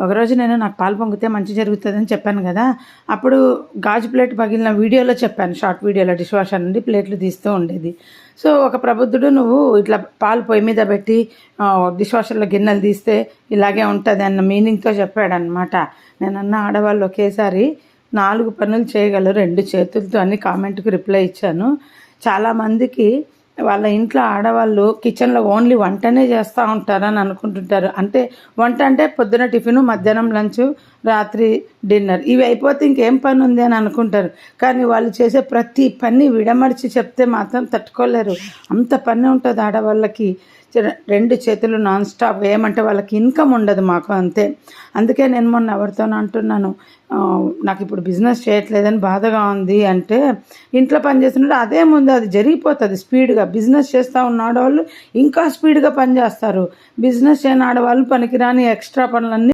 ఒకరోజు నాకు పాలు పొంగితే మంచి జరుగుతుందని చెప్పాను కదా, అప్పుడు గాజు ప్లేట్ పగిలిన వీడియోలో చెప్పాను, షార్ట్ వీడియోలో డిష్ వాషర్ నుండి ప్లేట్లు తీస్తూ ఉండేది. సో ఒక ప్రబుద్ధుడు నువ్వు ఇట్లా పాలు పొయ్యి మీద పెట్టి డిష్ వాషర్లో గిన్నెలు తీస్తే ఇలాగే ఉంటుంది అన్న మీనింగ్తో చెప్పాడనమాట. నేనన్న ఆడవాళ్ళు ఒకేసారి 4 పనులు చేయగలరు 2 చేతులతో అని కామెంట్కి రిప్లై ఇచ్చాను. చాలామందికి వాళ్ళ ఇంట్లో ఆడవాళ్ళు కిచెన్లో ఓన్లీ వంటనే చేస్తూ ఉంటారని అనుకుంటుంటారు. అంటే వంట అంటే పొద్దున టిఫిను, మధ్యాహ్నం లంచు, రాత్రి డిన్నర్, ఇవి అయిపోతే ఇంకేం పని ఉంది అని అనుకుంటారు. కానీ వాళ్ళు చేసే ప్రతి పని విడమర్చి చెప్తే మాత్రం తట్టుకోలేరు. అంత పని ఉంటుంది ఆడవాళ్ళకి. 2 చేతులు నాన్ స్టాప్ ఏమంటే వాళ్ళకి ఇన్కమ్ ఉండదు, మాకు అంతే. అందుకే నేను మొన్న ఎవరితోనో అంటున్నాను, నాకు ఇప్పుడు బిజినెస్ చేయట్లేదని బాధగా ఉంది అంటే, ఇంట్లో పని చేస్తున్నట్టు అదే ముందు అది జరిగిపోతుంది స్పీడ్గా. బిజినెస్ చేస్తూ ఉన్న ఆడవాళ్ళు ఇంకా స్పీడ్గా పని చేస్తారు. బిజినెస్ చేయని ఆడవాళ్ళు పనికిరాని ఎక్స్ట్రా పనులన్నీ